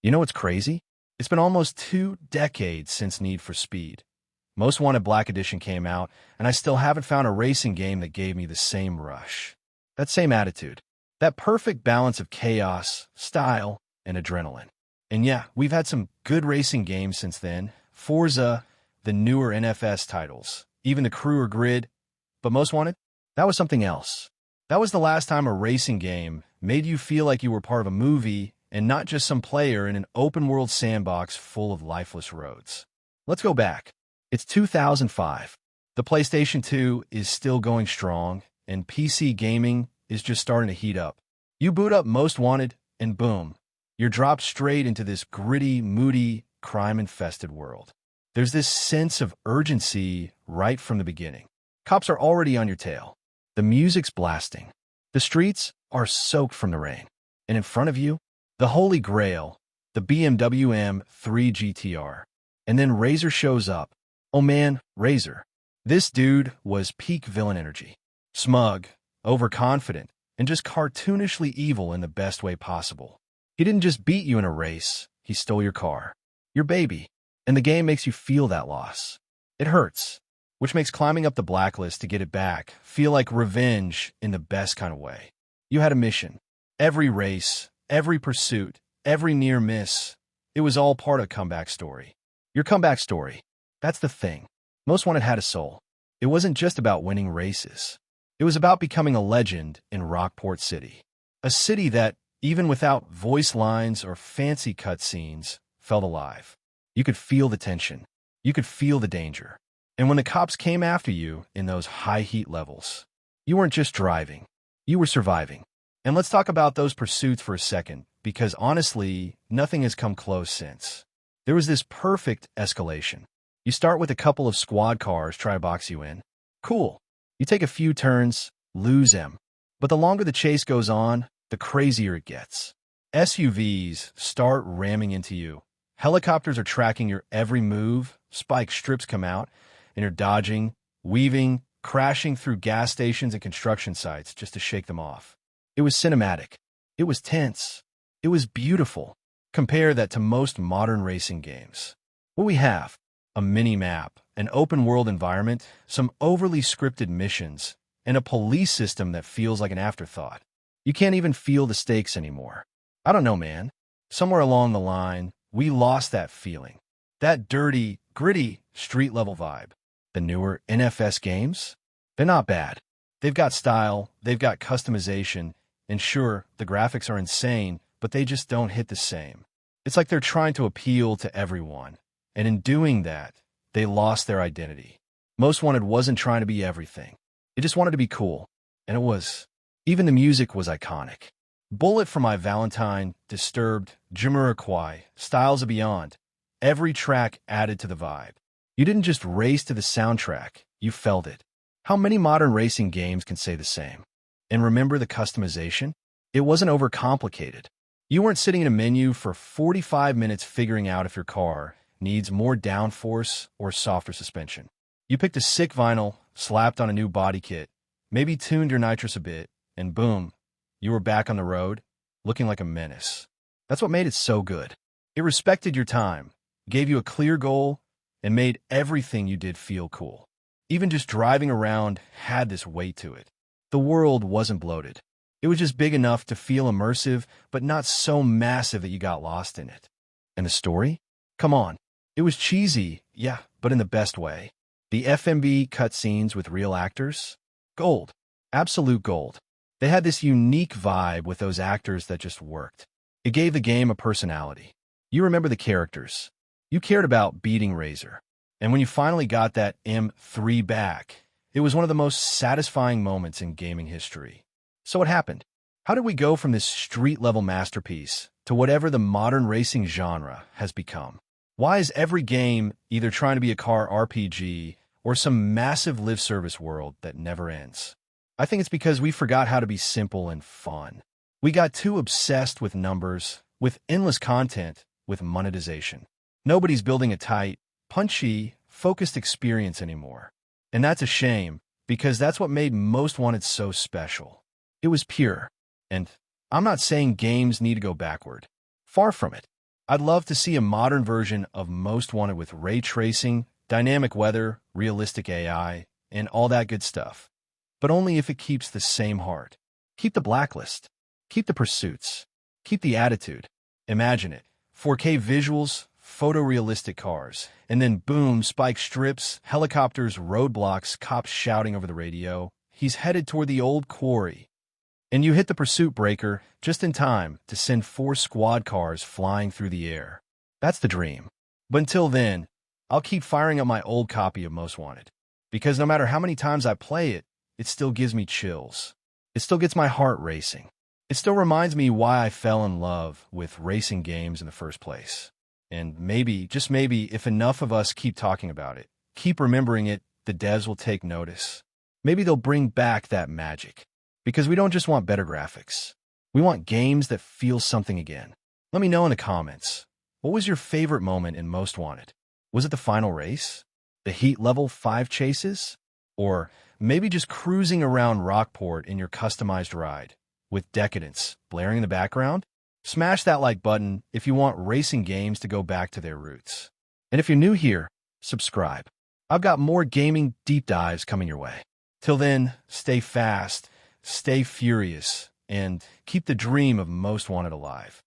You know what's crazy? It's been almost 2 decades since Need for Speed. Most Wanted Black Edition came out, and I still haven't found a racing game that gave me the same rush. That same attitude. That perfect balance of chaos, style, and adrenaline. And yeah, we've had some good racing games since then. Forza, the newer NFS titles, even the Crew or Grid. But Most Wanted? That was something else. That was the last time a racing game made you feel like you were part of a movie and not just some player in an open-world sandbox full of lifeless roads. Let's go back. It's 2005. The PlayStation 2 is still going strong, and PC gaming is just starting to heat up. You boot up Most Wanted, and boom, you're dropped straight into this gritty, moody, crime-infested world. There's this sense of urgency right from the beginning. Cops are already on your tail. The music's blasting. The streets are soaked from the rain. And in front of you, the Holy Grail, the BMW M3 GTR. And then Razor shows up. Oh man, Razor. This dude was peak villain energy. Smug, overconfident, and just cartoonishly evil in the best way possible. He didn't just beat you in a race, he stole your car. Your baby. And the game makes you feel that loss. It hurts, which makes climbing up the Blacklist to get it back feel like revenge in the best kind of way. You had a mission. Every race, every pursuit, every near miss, it was all part of a comeback story. Your comeback story. That's the thing. Most Wanted had a soul. It wasn't just about winning races. It was about becoming a legend in Rockport City. A city that, even without voice lines or fancy cutscenes, felt alive. You could feel the tension. You could feel the danger. And when the cops came after you in those high heat levels, you weren't just driving. You were surviving. And let's talk about those pursuits for a second, because honestly, nothing has come close since. There was this perfect escalation. You start with a couple of squad cars try to box you in. Cool. You take a few turns, lose them. But the longer the chase goes on, the crazier it gets. SUVs start ramming into you. Helicopters are tracking your every move, spike strips come out, and you're dodging, weaving, crashing through gas stations and construction sites just to shake them off. It was cinematic. It was tense. It was beautiful. Compare that to most modern racing games. What we have: a mini-map, an open-world environment, some overly scripted missions, and a police system that feels like an afterthought. You can't even feel the stakes anymore. I don't know, man. Somewhere along the line, we lost that feeling. That dirty, gritty, street-level vibe. The newer NFS games? They're not bad. They've got style, they've got customization, and sure, the graphics are insane, but they just don't hit the same. It's like they're trying to appeal to everyone. And in doing that, they lost their identity. Most Wanted wasn't trying to be everything. It just wanted to be cool. And it was. Even the music was iconic. Bullet for My Valentine, Disturbed, Jamiroquai, Styles of Beyond. Every track added to the vibe. You didn't just race to the soundtrack, you felt it. How many modern racing games can say the same? And remember the customization? It wasn't overcomplicated. You weren't sitting in a menu for 45 minutes figuring out if your car needs more downforce or softer suspension. You picked a sick vinyl, slapped on a new body kit, maybe tuned your nitrous a bit, and boom, you were back on the road, looking like a menace. That's what made it so good. It respected your time, gave you a clear goal, and made everything you did feel cool. Even just driving around had this weight to it. The world wasn't bloated. It was just big enough to feel immersive, but not so massive that you got lost in it. And the story? Come on. It was cheesy, yeah, but in the best way. The FMV cutscenes with real actors? Gold. Absolute gold. They had this unique vibe with those actors that just worked. It gave the game a personality. You remember the characters. You cared about beating Razor. And when you finally got that M3 back, it was one of the most satisfying moments in gaming history. So what happened? How did we go from this street-level masterpiece to whatever the modern racing genre has become? Why is every game either trying to be a car RPG or some massive live service world that never ends? I think it's because we forgot how to be simple and fun. We got too obsessed with numbers, with endless content, with monetization. Nobody's building a tight, punchy, focused experience anymore. And that's a shame, because that's what made Most Wanted so special. It was pure. And I'm not saying games need to go backward. Far from it. I'd love to see a modern version of Most Wanted with ray tracing, dynamic weather, realistic AI, and all that good stuff. But only if it keeps the same heart. Keep the Blacklist. Keep the pursuits. Keep the attitude. Imagine it. 4K visuals, photorealistic cars, and then boom, spike strips, helicopters, roadblocks, cops shouting over the radio. He's headed toward the old quarry. And you hit the pursuit breaker just in time to send 4 squad cars flying through the air. That's the dream. But until then, I'll keep firing up my old copy of Most Wanted. Because no matter how many times I play it, it still gives me chills. It still gets my heart racing. It still reminds me why I fell in love with racing games in the first place. And maybe, just maybe, if enough of us keep talking about it, keep remembering it, the devs will take notice. Maybe they'll bring back that magic. Because we don't just want better graphics. We want games that feel something again. Let me know in the comments. What was your favorite moment in Most Wanted? Was it the final race? The heat level 5 chases? Or maybe just cruising around Rockport in your customized ride, with Decadence blaring in the background? Smash that like button if you want racing games to go back to their roots. And if you're new here, subscribe. I've got more gaming deep dives coming your way. Till then, stay fast, stay furious, and keep the dream of Most Wanted alive.